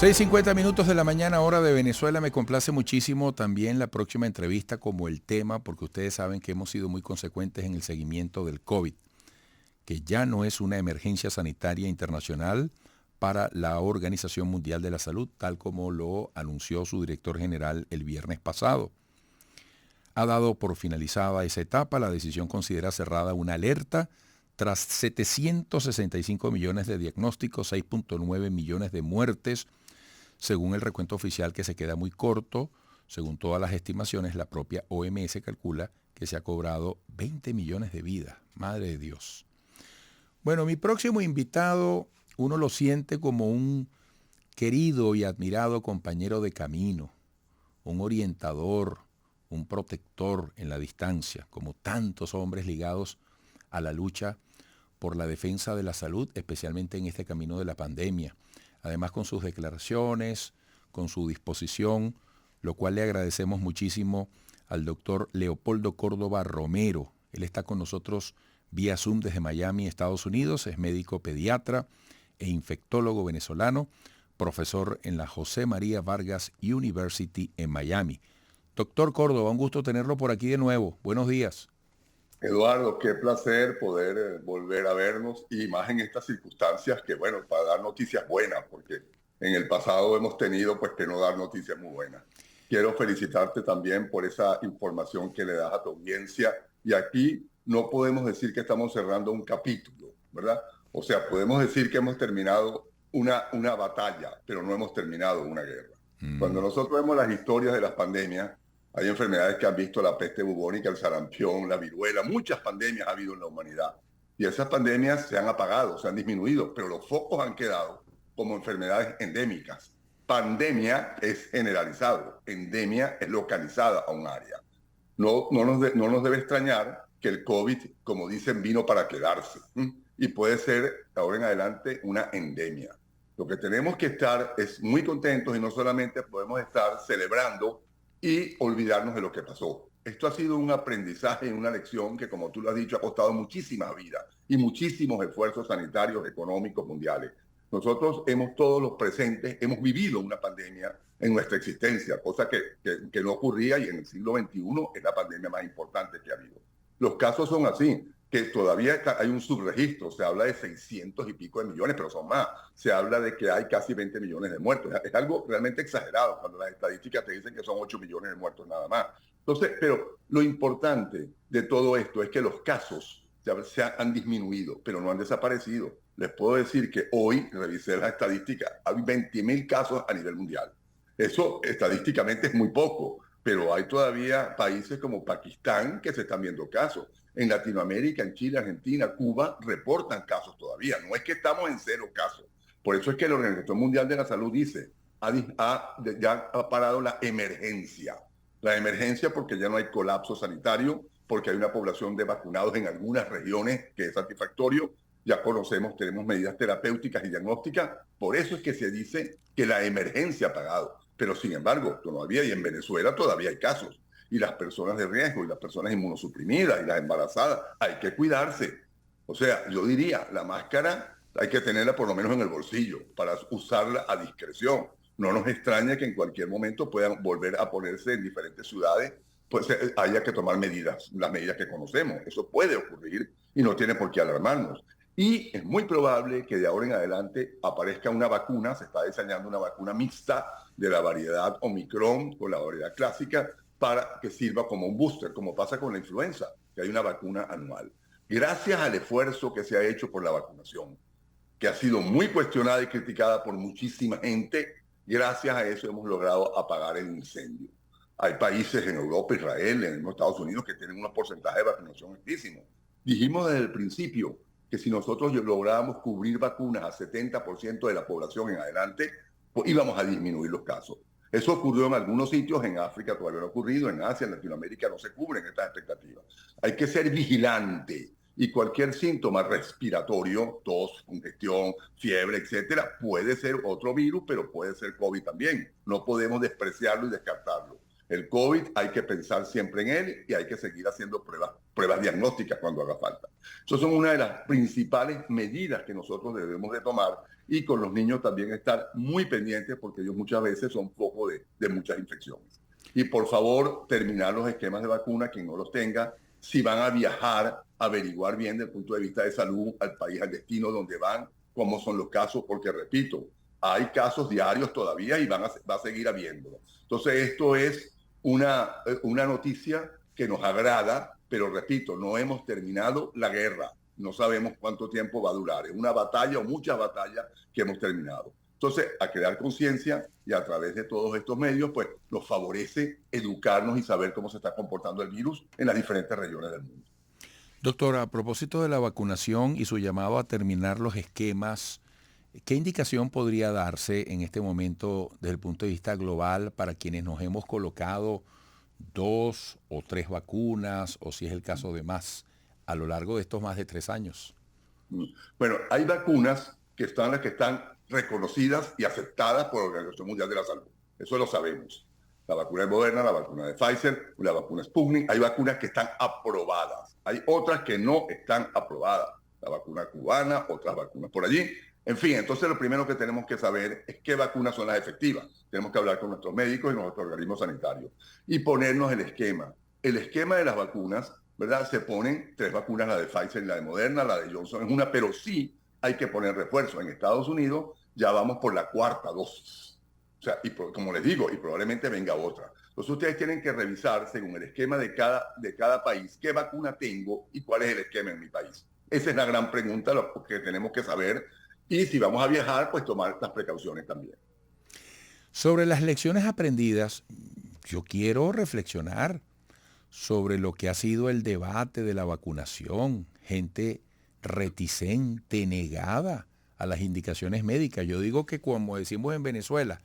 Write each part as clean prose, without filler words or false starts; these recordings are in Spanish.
6:50 de la mañana, hora de Venezuela. Me complace muchísimo también la próxima entrevista como el tema, porque ustedes saben que hemos sido muy consecuentes en el seguimiento del COVID, que ya no es una emergencia sanitaria internacional para la Organización Mundial de la Salud, tal como lo anunció su director general el viernes pasado. Ha dado por finalizada esa etapa. La decisión considera cerrada una alerta tras 765 millones de diagnósticos, 6.9 millones de muertes, según el recuento oficial, que se queda muy corto. Según todas las estimaciones, la propia OMS calcula que se ha cobrado 20 millones de vidas. Madre de Dios. Bueno, mi próximo invitado, uno lo siente como un querido y admirado compañero de camino, un orientador, un protector en la distancia, como tantos hombres ligados a la lucha por la defensa de la salud, especialmente en este camino de la pandemia. Además, con sus declaraciones, con su disposición, lo cual le agradecemos muchísimo al doctor Leopoldo Córdoba Romero. Él está con nosotros vía Zoom desde Miami, Estados Unidos. Es médico pediatra e infectólogo venezolano, profesor en la José María Vargas University en Miami. Doctor Córdoba, un gusto tenerlo por aquí de nuevo. Buenos días. Eduardo, qué placer poder volver a vernos y más en estas circunstancias que, bueno, para dar noticias buenas, porque en el pasado hemos tenido pues que no dar noticias muy buenas. Quiero felicitarte también por esa información que le das a tu audiencia y aquí no podemos decir que estamos cerrando un capítulo, ¿verdad? O sea, podemos decir que hemos terminado una batalla, pero no hemos terminado una guerra. Cuando nosotros vemos las historias de las pandemias, hay enfermedades que han visto la peste bubónica, el sarampión, la viruela, muchas pandemias ha habido en la humanidad. Y esas pandemias se han apagado, se han disminuido, pero los focos han quedado como enfermedades endémicas. Pandemia es generalizado, endemia es localizada a un área. No nos debe extrañar que el COVID, como dicen, vino para quedarse. Y puede ser, ahora en adelante, una endemia. Lo que tenemos que estar es muy contentos y no solamente podemos estar celebrando y olvidarnos de lo que pasó. Esto ha sido un aprendizaje y una lección que, como tú lo has dicho, ha costado muchísimas vidas y muchísimos esfuerzos sanitarios, económicos, mundiales. Nosotros todos los presentes, hemos vivido una pandemia en nuestra existencia, cosa que no ocurría y en el siglo XXI es la pandemia más importante que ha habido. Los casos son así, que todavía hay un subregistro, se habla de 600 y pico de millones, pero son más. Se habla de que hay casi 20 millones de muertos. Es algo realmente exagerado cuando las estadísticas te dicen que son 8 millones de muertos nada más. Entonces, pero lo importante de todo esto es que los casos han disminuido, pero no han desaparecido. Les puedo decir que hoy, revisé las estadísticas, hay 20.000 casos a nivel mundial. Eso estadísticamente es muy poco, pero hay todavía países como Pakistán que se están viendo casos. En Latinoamérica, en Chile, Argentina, Cuba, reportan casos todavía. No es que estamos en 0 casos. Por eso es que la Organización Mundial de la Salud dice, ya ha parado la emergencia. La emergencia porque ya no hay colapso sanitario, porque hay una población de vacunados en algunas regiones que es satisfactorio. Ya conocemos, tenemos medidas terapéuticas y diagnósticas. Por eso es que se dice que la emergencia ha pagado. Pero sin embargo, todavía, y en Venezuela todavía hay casos. Y las personas de riesgo, y las personas inmunosuprimidas, y las embarazadas, hay que cuidarse. O sea, yo diría, la máscara hay que tenerla por lo menos en el bolsillo para usarla a discreción. No nos extraña que en cualquier momento puedan volver a ponerse en diferentes ciudades, pues haya que tomar medidas, las medidas que conocemos. Eso puede ocurrir y no tiene por qué alarmarnos. Y es muy probable que de ahora en adelante aparezca una vacuna, se está diseñando una vacuna mixta de la variedad Omicron con la variedad clásica para que sirva como un booster, como pasa con la influenza, que hay una vacuna anual. Gracias al esfuerzo que se ha hecho por la vacunación, que ha sido muy cuestionada y criticada por muchísima gente, gracias a eso hemos logrado apagar el incendio. Hay países en Europa, Israel, en los Estados Unidos que tienen unos porcentajes de vacunación altísimos. Dijimos desde el principio que si nosotros lográbamos cubrir vacunas a 70% de la población en adelante, pues íbamos a disminuir los casos. Eso ocurrió en algunos sitios, en África todavía no ha ocurrido, en Asia, en Latinoamérica no se cubren estas expectativas. Hay que ser vigilante y cualquier síntoma respiratorio, tos, congestión, fiebre, etcétera, puede ser otro virus, pero puede ser COVID también. No podemos despreciarlo y descartarlo. El COVID hay que pensar siempre en él y hay que seguir haciendo pruebas diagnósticas cuando haga falta. Esas son una de las principales medidas que nosotros debemos de tomar, y con los niños también estar muy pendientes porque ellos muchas veces son foco de muchas infecciones. Y por favor, terminar los esquemas de vacuna, quien no los tenga. Si van a viajar, averiguar bien desde el punto de vista de salud al país, al destino donde van, cómo son los casos, porque repito, hay casos diarios todavía y va a seguir habiéndolo. Entonces esto es una noticia que nos agrada, pero repito, no hemos terminado la guerra. No sabemos cuánto tiempo va a durar. Es una batalla o muchas batallas que hemos terminado. Entonces, a crear conciencia y a través de todos estos medios, pues nos favorece educarnos y saber cómo se está comportando el virus en las diferentes regiones del mundo. Doctor, a propósito de la vacunación y su llamado a terminar los esquemas, ¿qué indicación podría darse en este momento desde el punto de vista global para quienes nos hemos colocado 2 o 3 vacunas, o si es el caso de más, a lo largo de estos más de 3 años? Bueno, hay vacunas que están reconocidas y aceptadas por la Organización Mundial de la Salud. Eso lo sabemos. La vacuna de Moderna, la vacuna de Pfizer, la vacuna Sputnik. Hay vacunas que están aprobadas. Hay otras que no están aprobadas. La vacuna cubana, otras vacunas por allí. En fin, entonces lo primero que tenemos que saber es qué vacunas son las efectivas. Tenemos que hablar con nuestros médicos y nuestros organismos sanitarios y ponernos el esquema. El esquema de las vacunas, ¿verdad? Se ponen 3 vacunas, la de Pfizer y la de Moderna, la de Johnson es una, pero sí hay que poner refuerzo. En Estados Unidos ya vamos por la 4ª dosis. O sea, como les digo, y probablemente venga otra. Entonces ustedes tienen que revisar según el esquema de cada país qué vacuna tengo y cuál es el esquema en mi país. Esa es la gran pregunta, lo que tenemos que saber. Y si vamos a viajar, pues tomar las precauciones también. Sobre las lecciones aprendidas, yo quiero reflexionar sobre lo que ha sido el debate de la vacunación. Gente reticente, negada a las indicaciones médicas. Yo digo que, como decimos en Venezuela,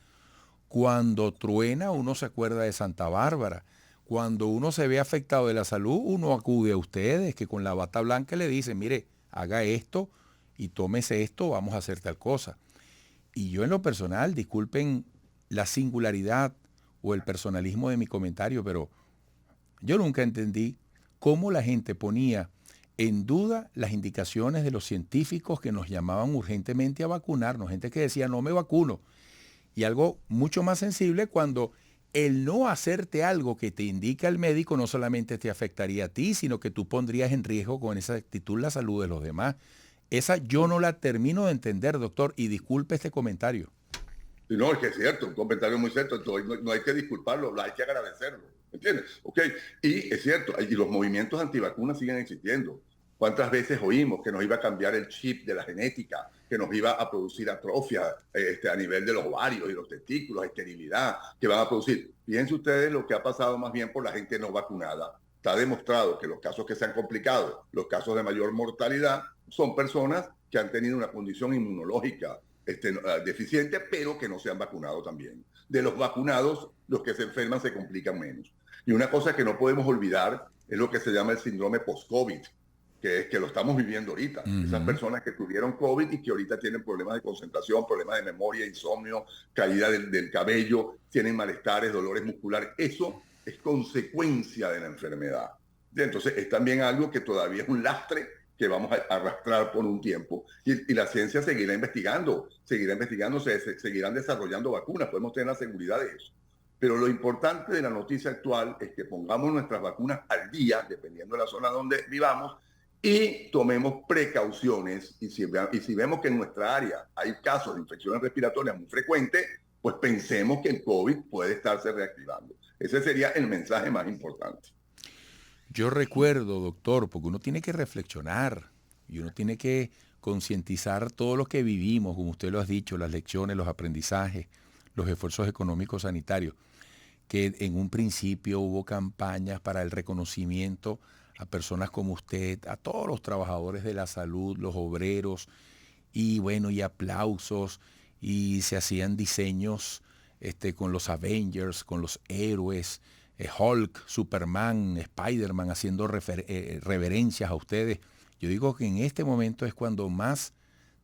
cuando truena uno se acuerda de Santa Bárbara. Cuando uno se ve afectado de la salud, uno acude a ustedes, que con la bata blanca le dicen, mire, haga esto y tómese esto, vamos a hacer tal cosa. Y yo en lo personal, disculpen la singularidad o el personalismo de mi comentario, pero yo nunca entendí cómo la gente ponía en duda las indicaciones de los científicos que nos llamaban urgentemente a vacunarnos, gente que decía no me vacuno. Y algo mucho más sensible cuando el no hacerte algo que te indica el médico no solamente te afectaría a ti, sino que tú pondrías en riesgo con esa actitud la salud de los demás. Esa yo no la termino de entender, doctor, y disculpe este comentario. No, es que es cierto, un comentario muy cierto, no hay que disculparlo, hay que agradecerlo, ¿entiendes? Ok, y es cierto, y los movimientos antivacunas siguen existiendo. ¿Cuántas veces oímos que nos iba a cambiar el chip de la genética, que nos iba a producir atrofia a nivel de los ovarios y los testículos, esterilidad, que van a producir? Fíjense ustedes lo que ha pasado más bien por la gente no vacunada. Está demostrado que los casos que se han complicado, los casos de mayor mortalidad, son personas que han tenido una condición inmunológica deficiente, pero que no se han vacunado también. De los vacunados, los que se enferman se complican menos. Y una cosa que no podemos olvidar es lo que se llama el síndrome post-COVID, que es que lo estamos viviendo ahorita. Esas personas que tuvieron COVID y que ahorita tienen problemas de concentración, problemas de memoria, insomnio, caída del cabello, tienen malestares, dolores musculares. Eso es consecuencia de la enfermedad. Entonces es también algo que todavía es un lastre que vamos a arrastrar por un tiempo. Y la ciencia seguirá investigando, seguirán desarrollando vacunas, podemos tener la seguridad de eso. Pero lo importante de la noticia actual es que pongamos nuestras vacunas al día, dependiendo de la zona donde vivamos, y tomemos precauciones. Y si vemos que en nuestra área hay casos de infecciones respiratorias muy frecuentes, pues pensemos que el COVID puede estarse reactivando. Ese sería el mensaje más importante. Yo recuerdo, doctor, porque uno tiene que reflexionar y uno tiene que concientizar todo lo que vivimos, como usted lo ha dicho, las lecciones, los aprendizajes, los esfuerzos económicos sanitarios, que en un principio hubo campañas para el reconocimiento a personas como usted, a todos los trabajadores de la salud, los obreros, y bueno, y aplausos, y se hacían diseños con los Avengers, con los héroes, Hulk, Superman, Spider-Man, haciendo reverencias a ustedes. Yo digo que en este momento es cuando más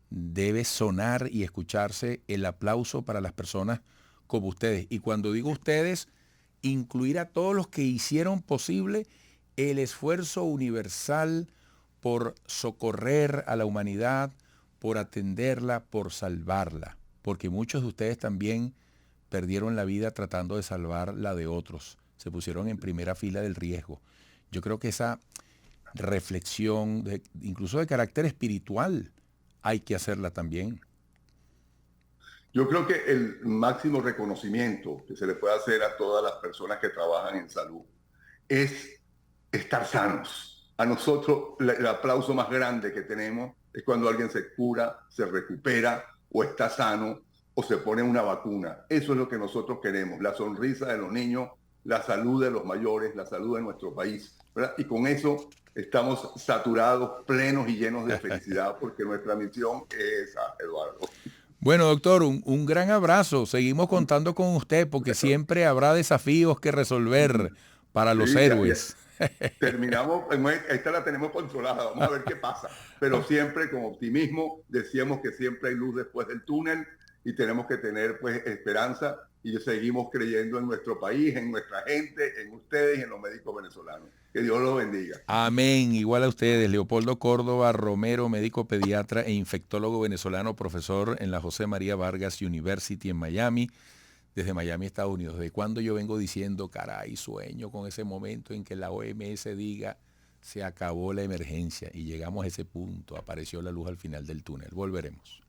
debe sonar y escucharse el aplauso para las personas como ustedes. Y cuando digo ustedes, incluir a todos los que hicieron posible el esfuerzo universal por socorrer a la humanidad, por atenderla, por salvarla, porque muchos de ustedes también perdieron la vida tratando de salvar la de otros, se pusieron en primera fila del riesgo. Yo creo que esa reflexión, incluso de carácter espiritual, hay que hacerla también. Yo creo que el máximo reconocimiento que se le puede hacer a todas las personas que trabajan en salud es estar sanos. A nosotros el aplauso más grande que tenemos es cuando alguien se cura, se recupera o está sano o se pone una vacuna. Eso es lo que nosotros queremos, la sonrisa de los niños, la salud de los mayores, la salud de nuestro país, ¿verdad? Y con eso estamos saturados, plenos y llenos de felicidad porque nuestra misión es esa, Eduardo. Bueno, doctor, un gran abrazo. Seguimos contando con usted porque siempre habrá desafíos que resolver para los héroes. Terminamos, esta la tenemos controlada, vamos a ver qué pasa. Pero siempre con optimismo, decíamos que siempre hay luz después del túnel y tenemos que tener pues esperanza y seguimos creyendo en nuestro país, en nuestra gente, en ustedes y en los médicos venezolanos. Que Dios los bendiga. Amén. Igual a ustedes. Leopoldo Córdoba Romero, médico pediatra e infectólogo venezolano, profesor en la José María Vargas University en Miami, desde Miami, Estados Unidos. ¿Desde cuando yo vengo diciendo, caray, sueño con ese momento en que la OMS diga, se acabó la emergencia? Y llegamos a ese punto, apareció la luz al final del túnel. Volveremos.